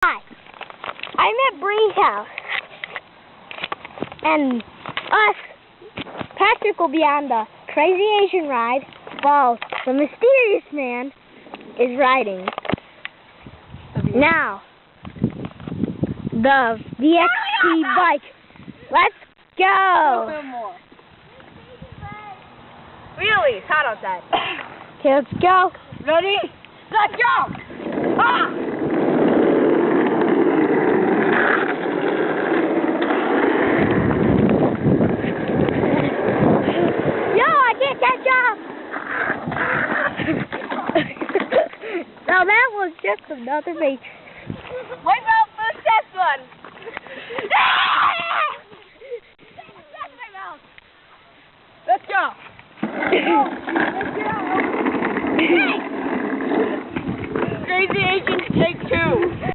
Hi, I'm at Breen's house, and Patrick will be on the Crazy Asian ride while the mysterious man is riding. Now, the DXT bike. Let's go! A little bit more. Really? It's hot outside. Okay, let's go. Ready? Let's go! Ah! Now that was just another Matrix. Wait out for the test one. Let's go. Crazy Agent, take 2.